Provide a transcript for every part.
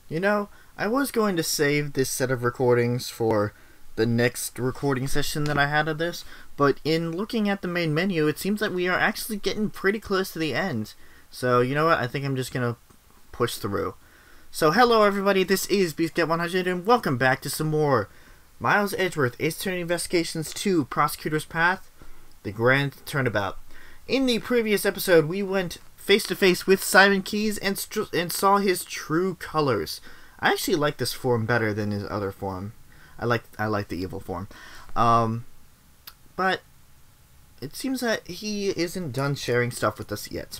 You know, I was going to save this set of recordings for the next recording session that I had of this, but in looking at the main menu, it seems that we are actually getting pretty close to the end. So, you know what, I think I'm just going to push through. So, hello everybody, this is pt.15, and welcome back to some more Miles Edgeworth Ace Attorney Investigations 2 Prosecutor's Path, the Grand Turnabout. In the previous episode, we went face-to-face with Simon Keyes and saw his true colors. I actually like this form better than his other form. I like the evil form. But it seems that he isn't done sharing stuff with us yet.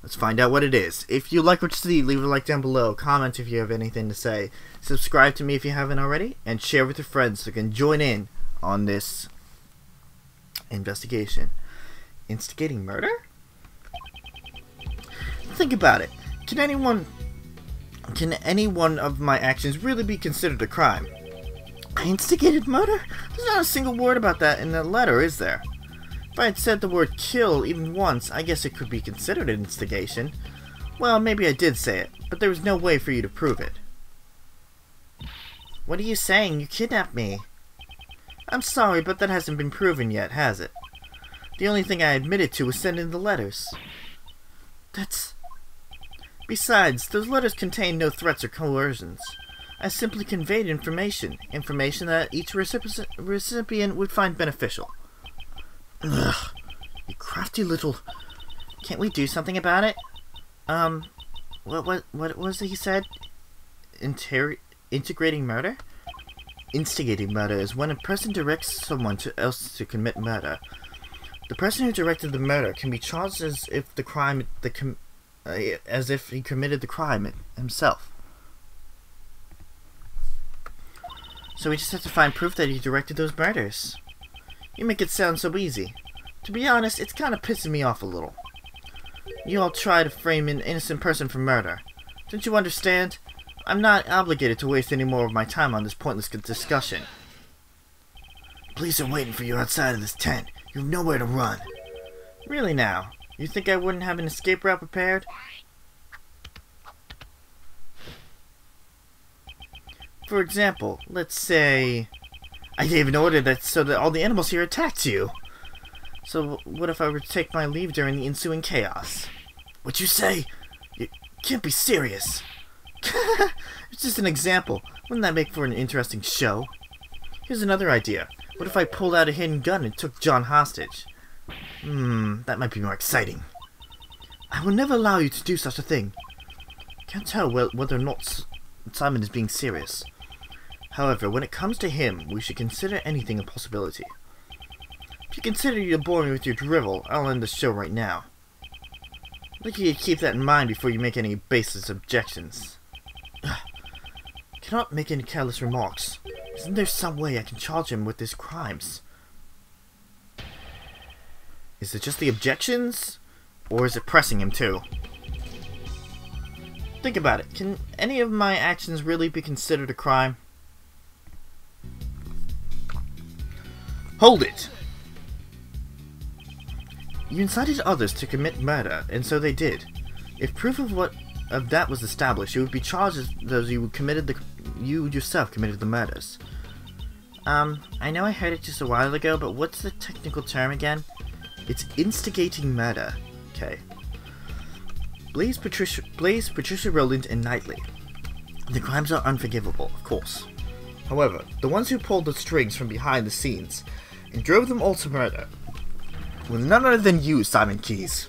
Let's find out what it is. If you like what you see, leave a like down below, comment if you have anything to say, subscribe to me if you haven't already, and share with your friends so you can join in on this investigation. Instigating murder? Think about it. Can any one of my actions really be considered a crime? I instigated murder? There's not a single word about that in the letter, is there? If I had said the word kill even once, I guess it could be considered an instigation. Well, maybe I did say it, but there was no way for you to prove it. What are you saying? You kidnapped me. I'm sorry, but that hasn't been proven yet, has it? The only thing I admitted to was sending the letters. Besides, those letters contained no threats or coercions. I simply conveyed information that each recipient would find beneficial. Ugh, you crafty little... Can't we do something about it? What was it he said? Integrating murder? Instigating murder is when a person directs someone else to commit murder. The person who directed the murder can be charged as if he committed the crime himself. So we just have to find proof that he directed those murders. You make it sound so easy. To be honest, it's kind of pissing me off a little. You all try to frame an innocent person for murder. Don't you understand? I'm not obligated to waste any more of my time on this pointless discussion. Police are waiting for you outside of this tent. You have nowhere to run. Really now? You think I wouldn't have an escape route prepared? For example, let's say I gave an order so that all the animals here attacked you. So what if I were to take my leave during the ensuing chaos? What'd you say? You can't be serious. It's just an example. Wouldn't that make for an interesting show? Here's another idea. What if I pulled out a hidden gun and took John hostage? That might be more exciting. I will never allow you to do such a thing. Can't tell whether or not Simon is being serious. However, when it comes to him, we should consider anything a possibility. If you consider you're boring with your drivel, I'll end the show right now. I'd like you to keep that in mind before you make any baseless objections. Cannot make any careless remarks. Isn't there some way I can charge him with his crimes? Is it just the objections? Or is it pressing him too? Think about it. Can any of my actions really be considered a crime? Hold it! You incited others to commit murder, and so they did. If proof of that was established, you would be charged as though you yourself committed the murders. I know I heard it just a while ago, but what's the technical term again? It's instigating murder. Okay. Blaze, Patricia Rowland, and Knightley. The crimes are unforgivable, of course. However, the ones who pulled the strings from behind the scenes and drove them all to murder were none other than you, Simon Keyes.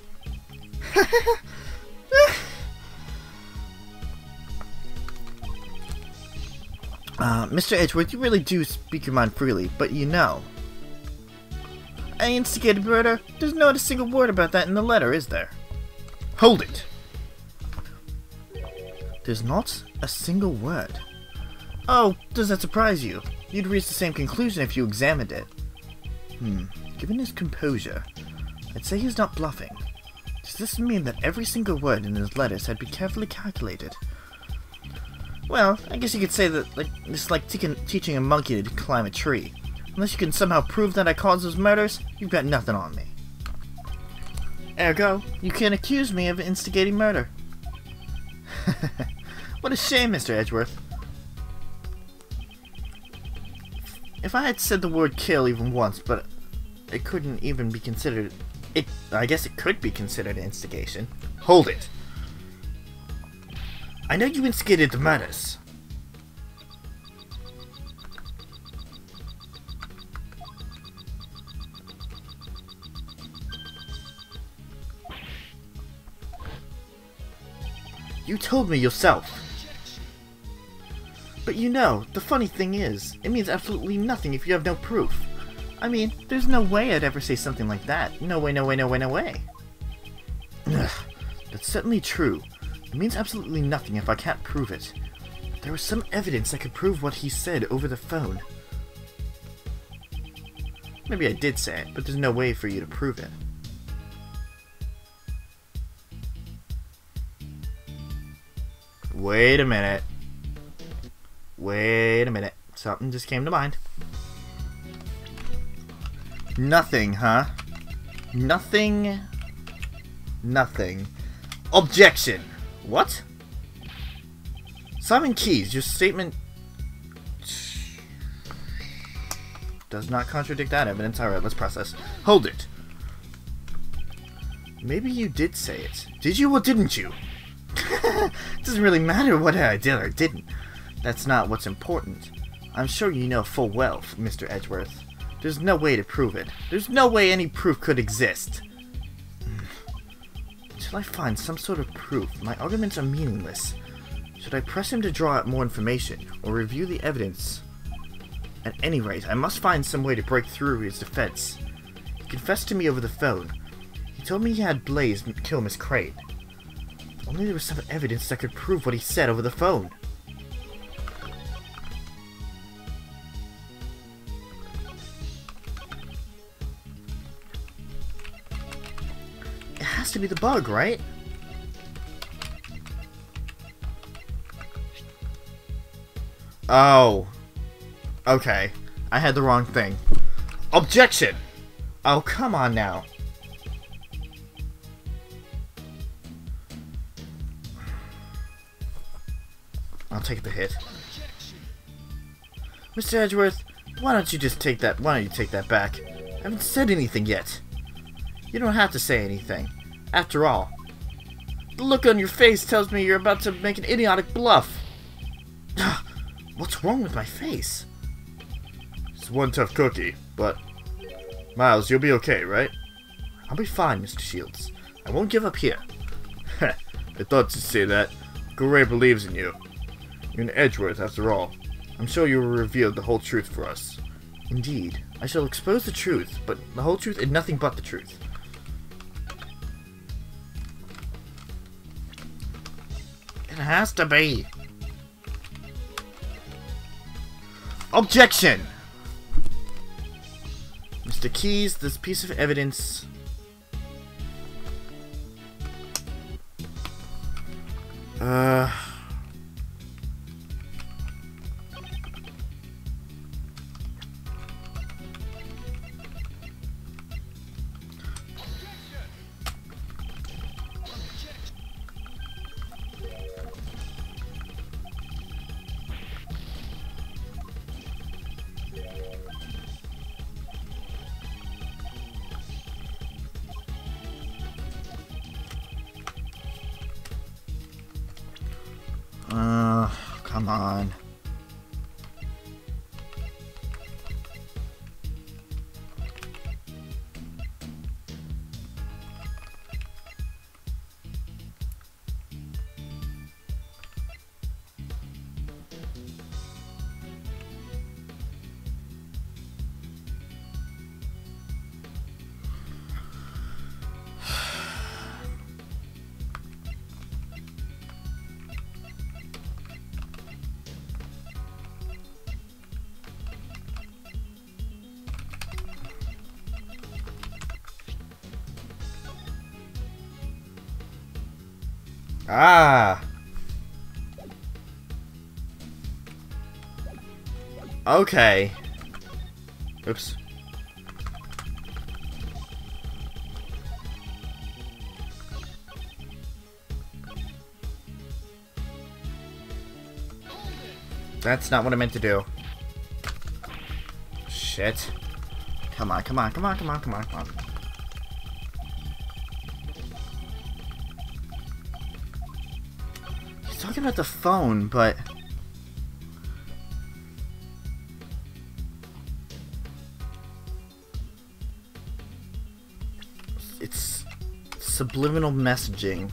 Mr. Edgeworth, you really do speak your mind freely, but you know. I instigated murder? There's not a single word about that in the letter, is there? Hold it! There's not a single word. Oh, does that surprise you? You'd reach the same conclusion if you examined it. Given his composure, I'd say he's not bluffing. Does this mean that every single word in his letters had been carefully calculated? Well, I guess you could say that it's like teaching a monkey to climb a tree. Unless you can somehow prove that I caused those murders, you've got nothing on me. Ergo, you can't accuse me of instigating murder. What a shame, Mr. Edgeworth. If I had said the word kill even once, but it couldn't even be considered... I guess it could be considered instigation. Hold it. I know you instigated the murders. You told me yourself. But you know, the funny thing is, it means absolutely nothing if you have no proof. I mean, there's no way I'd ever say something like that. No way, no way, no way, no way. Ugh, that's certainly true. It means absolutely nothing if I can't prove it. There was some evidence that could prove what he said over the phone. Maybe I did say it, but there's no way for you to prove it. Wait a minute. Wait a minute. Something just came to mind. Nothing, huh? Nothing. Nothing. Objection! What? Simon Keyes, your statement does not contradict that evidence. Alright, let's process. Hold it. Maybe you did say it. Did you or didn't you? It doesn't really matter what I did or didn't. That's not what's important. I'm sure you know full well, Mr. Edgeworth. There's no way to prove it. There's no way any proof could exist. Until I find some sort of proof, my arguments are meaningless. Should I press him to draw out more information, or review the evidence? At any rate, I must find some way to break through his defense. He confessed to me over the phone. He told me he had Blaze kill Miss Crane. Only there was some evidence that could prove what he said over the phone. It has to be the bug, right? Oh. Okay. I had the wrong thing. Objection! Oh, come on now. I'll take the hit. Mr. Edgeworth, why don't you just take that? Why don't you take that back? I haven't said anything yet. You don't have to say anything. After all, the look on your face tells me you're about to make an idiotic bluff. What's wrong with my face? It's one tough cookie, but Miles, you'll be okay, right? I'll be fine, Mr. Shields. I won't give up here. I thought you'd say that. Gray believes in you. You're an Edgeworth, after all. I'm sure you will reveal the whole truth for us. Indeed. I shall expose the truth, but the whole truth and nothing but the truth. It has to be. Objection! Mr. Keyes, this piece of evidence... come on. Ah. Okay. Oops. That's not what I meant to do. Shit. Come on, come on, come on, come on, come on, come on. He's talking about the phone, but... It's subliminal messaging.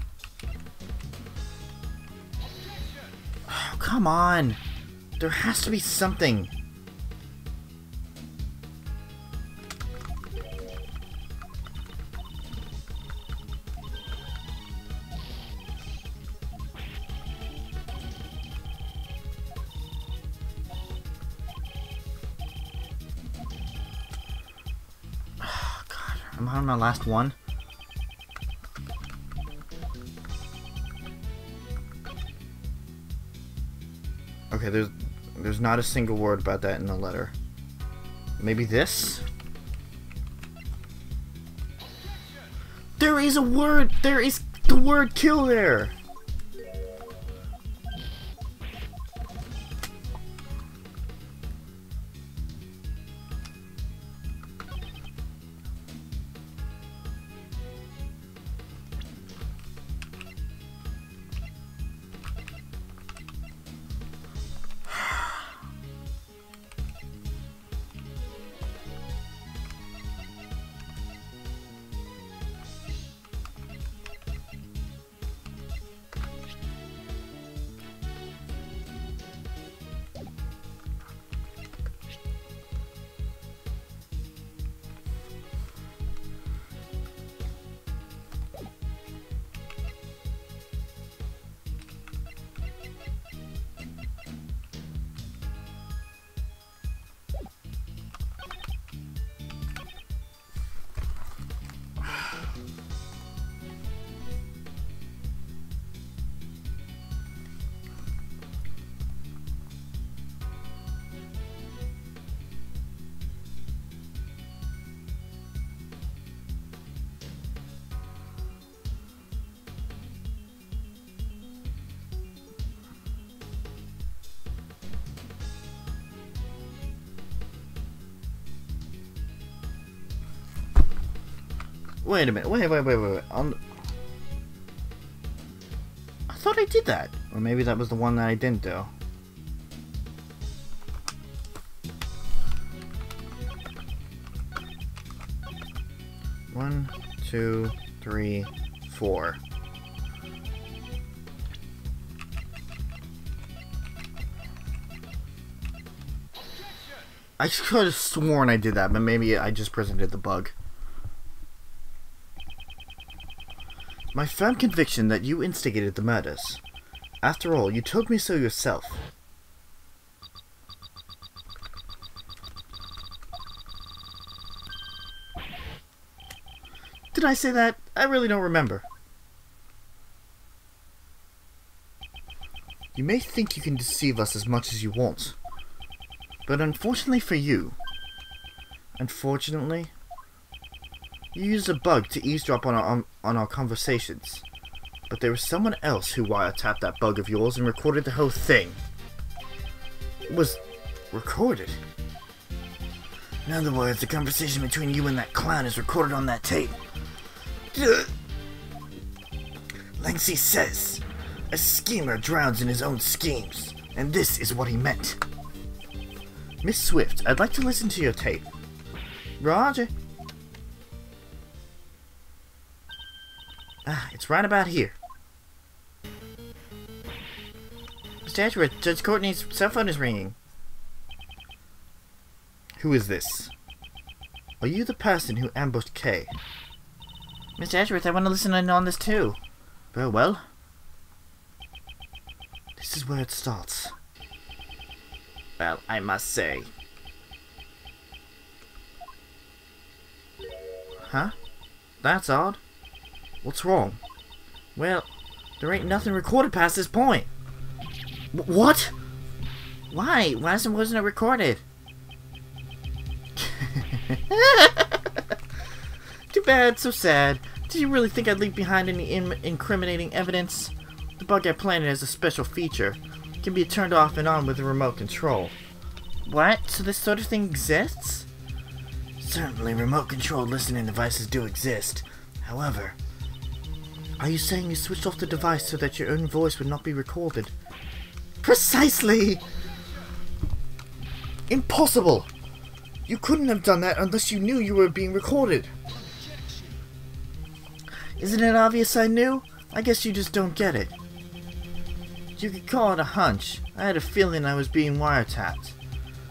Oh, come on! There has to be something. Oh, God. I'm on my last one. Okay, there's not a single word about that in the letter. Maybe this? There is a word! There is the word kill there! Wait a minute. Wait. I thought I did that. Or maybe that was the one that I didn't do. One, two, three, four. I could have sworn I did that, but maybe I just presented the bug. My firm conviction that you instigated the murders. After all, you told me so yourself. Did I say that? I really don't remember. You may think you can deceive us as much as you want, but unfortunately for you, you used a bug to eavesdrop on our conversations, but there was someone else who wiretapped that bug of yours and recorded the whole thing. It was recorded. In other words, the conversation between you and that clown is recorded on that tape. Langsy says, a schemer drowns in his own schemes, and this is what he meant. Miss Swift, I'd like to listen to your tape. Roger. It's right about here. Mr. Edgeworth, Judge Courtney's cell phone is ringing. Who is this? Are you the person who ambushed Kay? Mr. Edgeworth, I want to listen in on this too. Very well. This is where it starts. Well, I must say. Huh? That's odd. What's wrong? Well, there ain't nothing recorded past this point. What? Why? Why wasn't it recorded? Too bad, so sad. Did you really think I'd leave behind any incriminating evidence? The bug I planted as a special feature. can be turned off and on with a remote control. What? So this sort of thing exists? Certainly, remote-controlled listening devices do exist. However, are you saying you switched off the device so that your own voice would not be recorded? Precisely! Impossible! You couldn't have done that unless you knew you were being recorded. Isn't it obvious I knew? I guess you just don't get it. You could call it a hunch. I had a feeling I was being wiretapped.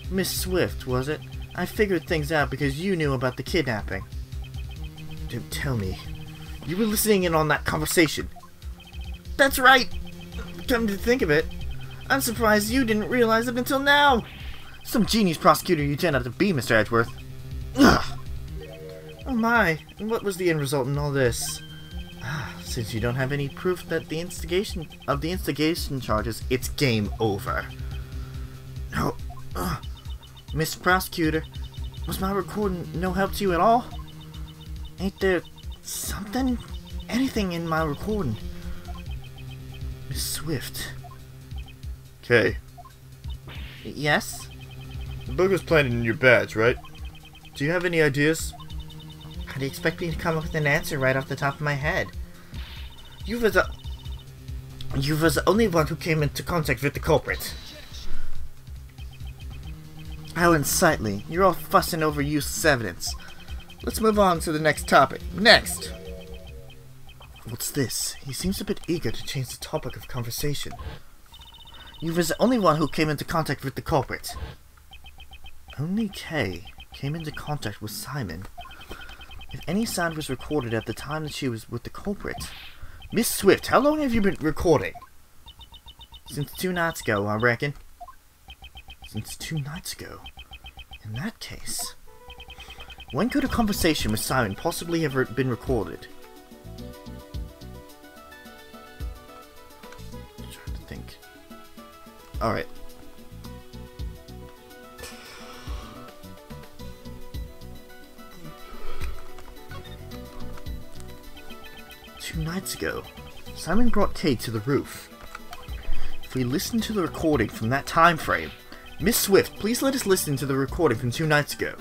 Miss Swift, was it? I figured things out because you knew about the kidnapping. Don't tell me. You were listening in on that conversation. That's right! Come to think of it, I'm surprised you didn't realize it until now! Some genius prosecutor you turned out to be, Mr. Edgeworth. Ugh! Oh my, and what was the end result in all this? Since you don't have any proof that the instigation charges, it's game over. No. Miss Prosecutor, was my recording no help to you at all? Ain't there something? Anything in my recording? Miss Swift. Kay. Yes? The book was planted in your badge, right? Do you have any ideas? How do you expect me to come up with an answer right off the top of my head? You was the only one who came into contact with the culprit. How unsightly. You're all fussing over useless evidence. Let's move on to the next topic. Next! What's this? He seems a bit eager to change the topic of conversation. You was the only one who came into contact with the culprit. Only Kay came into contact with Simon. If any sound was recorded at the time that she was with the culprit... Miss Swift, how long have you been recording? Since 2 nights ago, I reckon. Since 2 nights ago? In that case... When could a conversation with Simon possibly have been recorded? I'm trying to think. Alright. Two nights ago, Simon brought Kate to the roof. If we listen to the recording from that time frame, Miss Swift, please let us listen to the recording from 2 nights ago.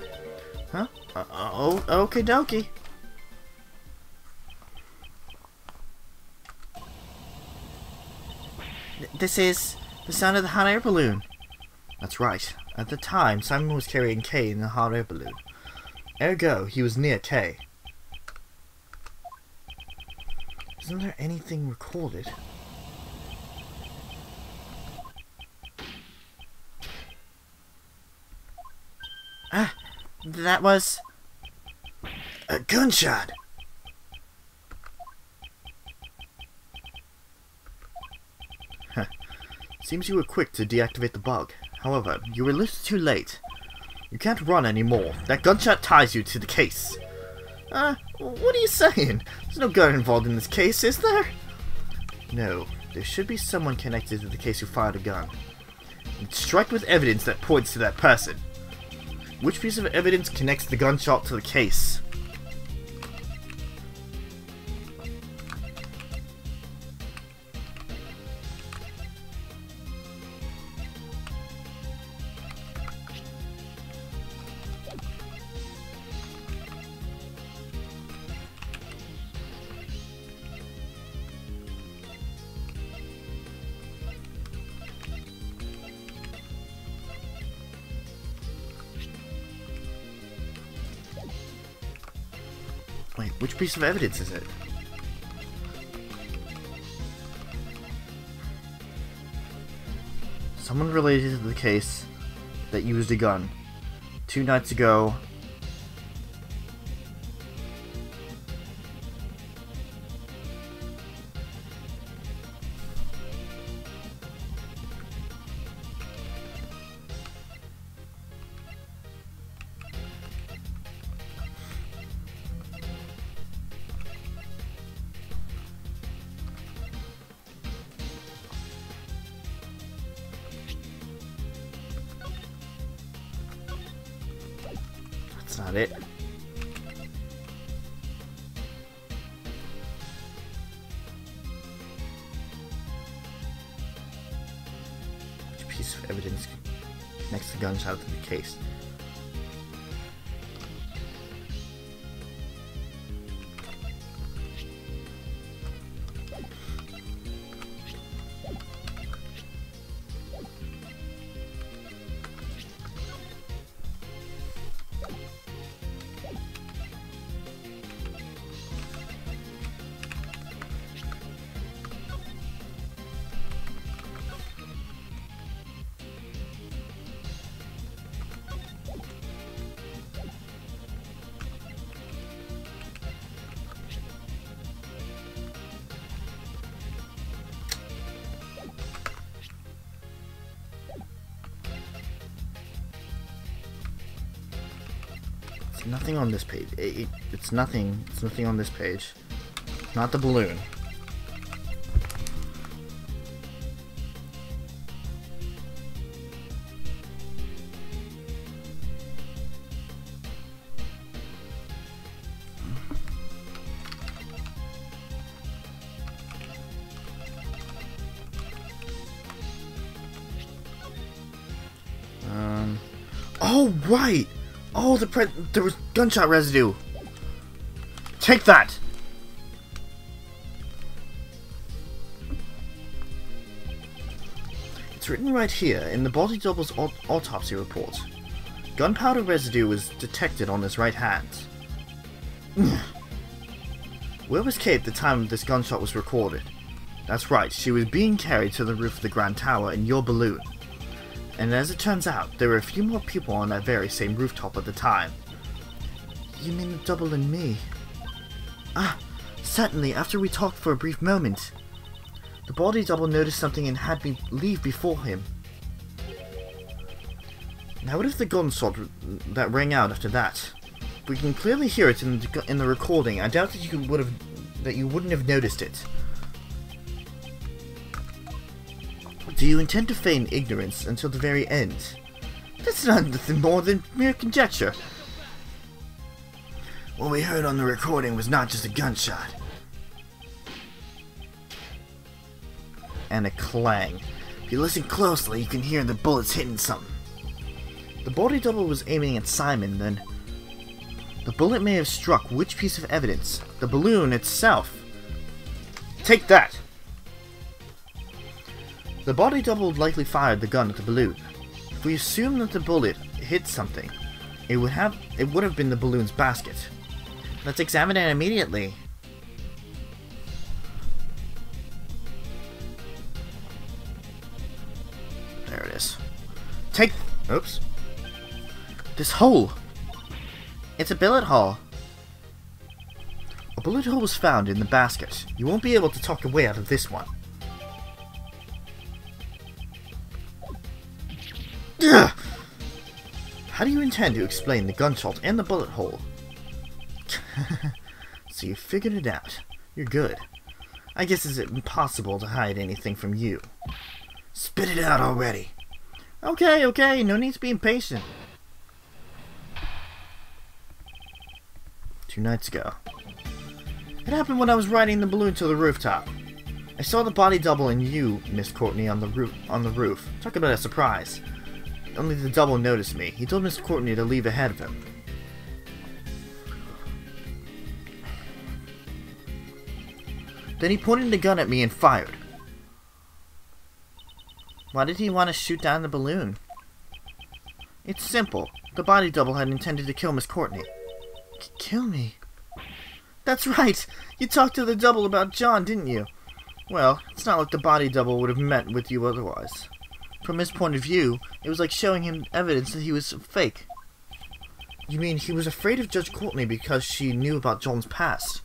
Huh? Okie dokie. This is the sound of the hot air balloon. That's right. At the time, Simon was carrying Kay in the hot air balloon. Ergo, he was near Kay. Isn't there anything recorded? Ah, that was... a gunshot! Huh. Seems you were quick to deactivate the bug. However, you were a little too late. You can't run anymore. That gunshot ties you to the case. What are you saying? There's no gun involved in this case, is there? No, there should be someone connected to the case who fired a gun. And strike with evidence that points to that person. Which piece of evidence connects the gunshot to the case? Wait, which piece of evidence is it? Someone related to the case that used a gun 2 nights ago. That's not it. piece of evidence next to the gunshot in the case. Nothing on this page. It's nothing. It's nothing on this page. Not the balloon. Oh right. Oh, there was gunshot residue. Take that. It's written right here in the body double's autopsy report. Gunpowder residue was detected on his right hand. Where was Kate at the time this gunshot was recorded? That's right, she was being carried to the roof of the Grand Tower in your balloon. And as it turns out, there were a few more people on that very same rooftop at the time. You mean the double and me? Ah, certainly, after we talked for a brief moment. The body double noticed something and had me leave before him. Now what if the gunshot that rang out after that? We can clearly hear it in the recording. I doubt that you wouldn't have noticed it. Do you intend to feign ignorance until the very end? That's nothing more than mere conjecture. What we heard on the recording was not just a gunshot. And a clang. If you listen closely, you can hear the bullets hitting something. The body double was aiming at Simon, then the bullet may have struck which piece of evidence? The balloon itself. Take that! The body double likely fired the gun at the balloon. If we assume that the bullet hit something, it would have been the balloon's basket. Let's examine it immediately. There it is. Oops. This hole. It's a bullet hole. A bullet hole was found in the basket. You won't be able to talk your way out of this one. Ugh! How do you intend to explain the gunshot and the bullet hole? So you figured it out. You're good. I guess it's impossible to hide anything from you. Spit it out already. Okay, no need to be impatient. 2 nights ago. It happened when I was riding the balloon to the rooftop. I saw the body double and you, Miss Courtney, on the roof. Talk about a surprise. Only the double noticed me. He told Miss Courtney to leave ahead of him. Then he pointed the gun at me and fired. Why did he want to shoot down the balloon? It's simple. The body double had intended to kill Miss Courtney. Kill me? That's right! You talked to the double about John, didn't you? Well, it's not like the body double would have met with you otherwise. From his point of view, it was like showing him evidence that he was fake. You mean he was afraid of Judge Courtney because she knew about John's past?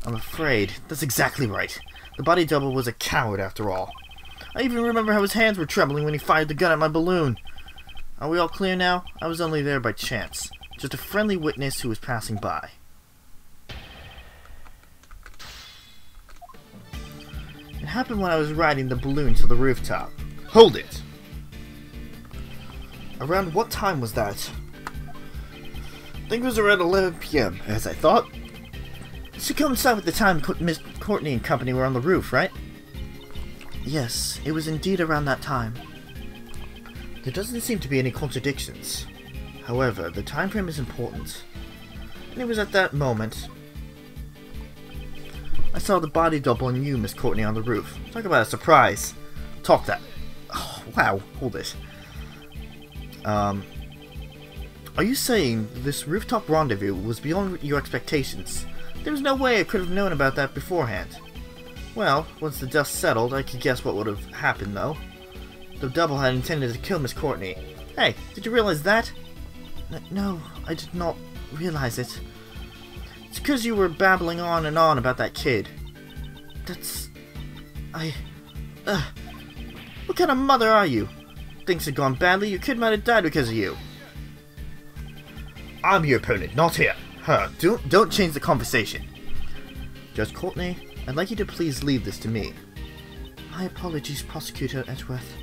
I'm afraid. That's exactly right. The body double was a coward after all. I even remember how his hands were trembling when he fired the gun at my balloon. Are we all clear now? I was only there by chance. Just a friendly witness who was passing by. It happened when I was riding the balloon to the rooftop. Hold it! Around what time was that? I think it was around 11 p.m., as I thought. It should coincide with the time Miss Courtney and company were on the roof, right? Yes, it was indeed around that time. There doesn't seem to be any contradictions. However, the time frame is important. And it was at that moment I saw the body double on you, Miss Courtney, on the roof. Talk about a surprise. Talk that. Oh, wow, hold it. Are you saying this rooftop rendezvous was beyond your expectations? There was no way I could have known about that beforehand. Well, once the dust settled, I could guess what would have happened, though. The double had intended to kill Miss Courtney. Hey, did you realize that? No, I did not realize it. It's because you were babbling on and on about that kid. What kind of mother are you? Things had gone badly, your kid might have died because of you. I'm your opponent, not here. Her. Don't change the conversation. Judge Courtney, I'd like you to please leave this to me. My apologies, Prosecutor Edgeworth.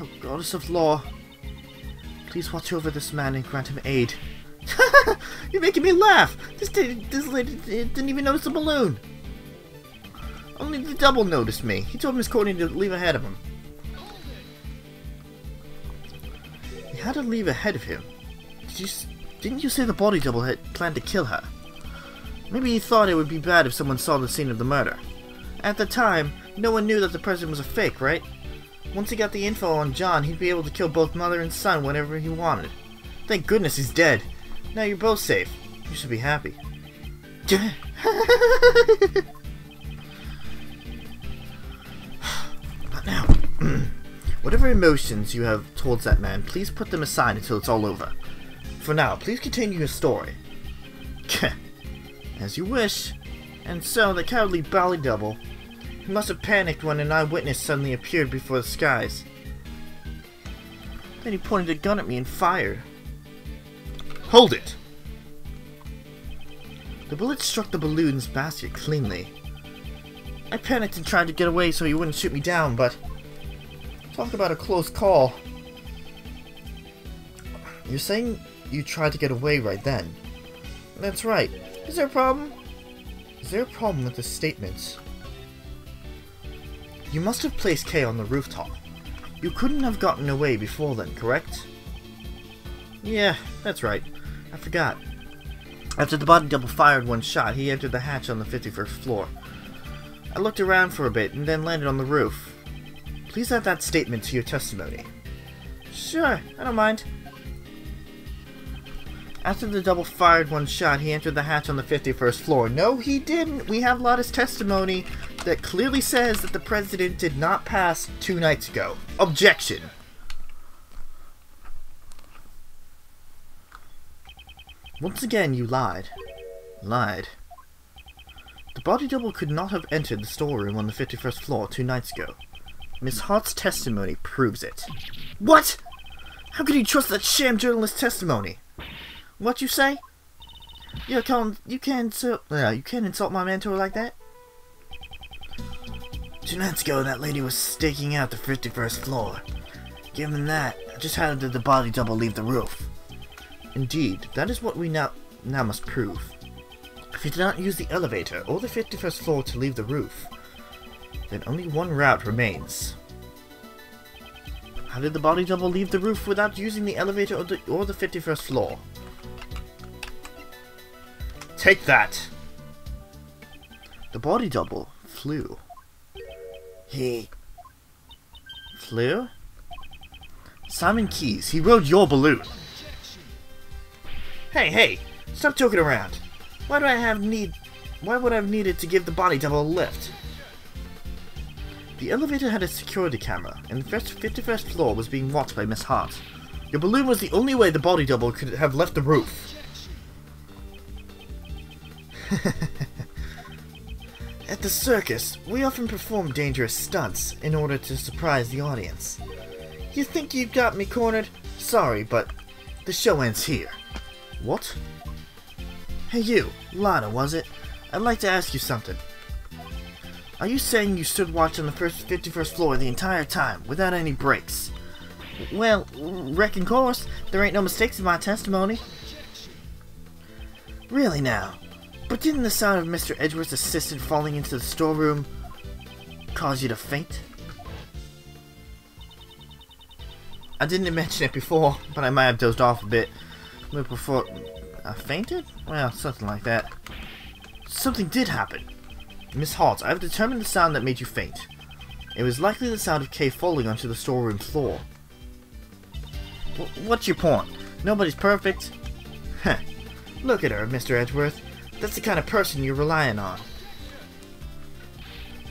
Oh, goddess of law. Please watch over this man and grant him aid. You're making me laugh! This lady didn't even notice the balloon! Only the double noticed me. He told Miss Courtney to leave ahead of him. He had to leave ahead of him? Didn't you say the body double had planned to kill her? Maybe he thought it would be bad if someone saw the scene of the murder. At the time, no one knew that the president was a fake, right? Once he got the info on John, he'd be able to kill both mother and son whenever he wanted. Thank goodness he's dead. Now you're both safe. You should be happy. But now, whatever emotions you have towards that man, please put them aside until it's all over. For now, please continue your story. As you wish. And so, the cowardly bally double. He must have panicked when an eyewitness suddenly appeared before the skies. Then he pointed a gun at me and fired. Hold it! The bullet struck the balloon's basket cleanly. I panicked and tried to get away so he wouldn't shoot me down, but... Talk about a close call. You're saying you tried to get away right then? That's right. Is there a problem? Is there a problem with the statements? You must have placed Kay on the rooftop. You couldn't have gotten away before then, correct? Yeah, that's right. I forgot. After the body double fired one shot, he entered the hatch on the 51st floor. I looked around for a bit and then landed on the roof. Please add that statement to your testimony. Sure, I don't mind. After the double fired one shot, he entered the hatch on the 51st floor. No, he didn't. We have Lotta's testimony that clearly says that the president did not pass 2 nights ago. Objection. Once again, you lied. Lied. The body double could not have entered the storeroom on the 51st floor 2 nights ago. Miss Hart's testimony proves it. What? How could you trust that sham journalist's testimony? What you say? You can't insult my mentor like that? 2 nights ago, that lady was staking out the 51st floor. Given that, just how did the body double leave the roof? Indeed, that is what we now must prove. If he did not use the elevator or the 51st floor to leave the roof, then only one route remains. How did the body double leave the roof without using the elevator or the 51st floor? Take that! The body double flew. He flew? Simon Keyes, he rode your balloon. Hey, stop joking around. Why would I have needed to give the body double a lift? The elevator had a security camera, and the 51st floor was being watched by Miss Hart. Your balloon was the only way the body double could have left the roof. At the circus, we often perform dangerous stunts in order to surprise the audience. You think you've got me cornered? Sorry, but the show ends here. What? Hey you, Lotta, was it? I'd like to ask you something. Are you saying you stood watch on the 51st floor the entire time, without any breaks? Well, reckon course, there ain't no mistakes in my testimony. Really now? But didn't the sound of Mr. Edgeworth's assistant falling into the storeroom cause you to faint? I didn't mention it before, but I might have dozed off a bit. But before... I fainted? Well, something like that. Something did happen. Miss Holt, I have determined the sound that made you faint. It was likely the sound of Kay falling onto the storeroom floor. What's your point? Nobody's perfect. Heh. Look at her, Mr. Edgeworth. That's the kind of person you're relying on.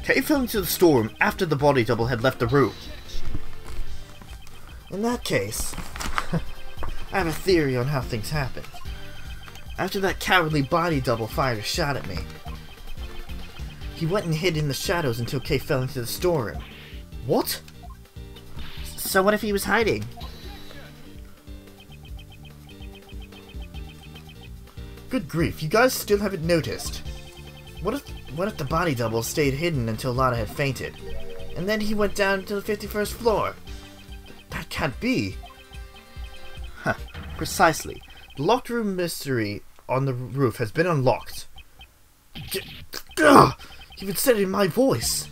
Kay fell into the storeroom after the body double had left the room. In that case, I have a theory on how things happened. After that cowardly body double fired a shot at me, he went and hid in the shadows until Kay fell into the storeroom. What? So what if he was hiding? Good grief, you guys still haven't noticed. What if the body double stayed hidden until Lana had fainted, and then he went down to the 51st floor? That can't be. Huh, precisely. The locked room mystery on the roof has been unlocked. You even said it in my voice.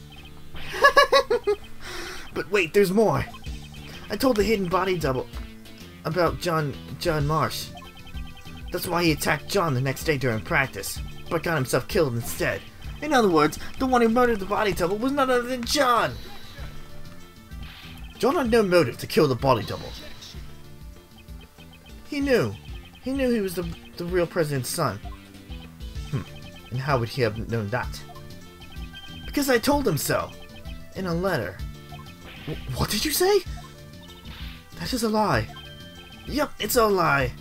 But wait, there's more. I told the hidden body double about John Marsh. That's why he attacked John the next day during practice, but got himself killed instead. In other words, the one who murdered the body double was none other than John. John had no motive to kill the body double. He knew. He knew he was the real president's son. And how would he have known that? Because I told him so. In a letter. What did you say? That is a lie. Yep, it's a lie.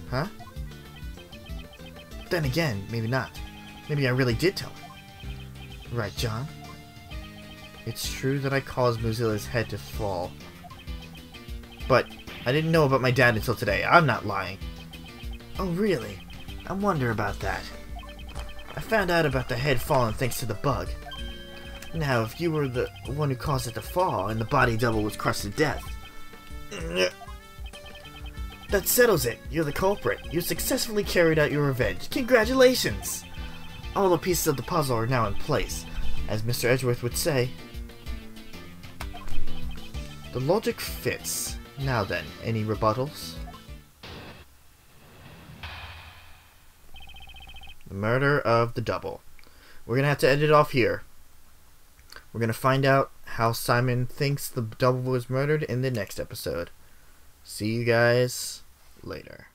Huh? Then again, maybe not. Maybe I really did tell him. Right, John? It's true that I caused Mozilla's head to fall. But I didn't know about my dad until today. I'm not lying. Oh, really? I wonder about that. I found out about the head falling thanks to the bug. Now, if you were the one who caused it to fall and the body double was crushed to death... That settles it. You're the culprit. You successfully carried out your revenge. Congratulations! All the pieces of the puzzle are now in place. As Mr. Edgeworth would say... The logic fits. Now then, any rebuttals? The murder of the double. We're gonna have to end it off here. We're gonna find out how Simon thinks the double was murdered in the next episode. See you guys later.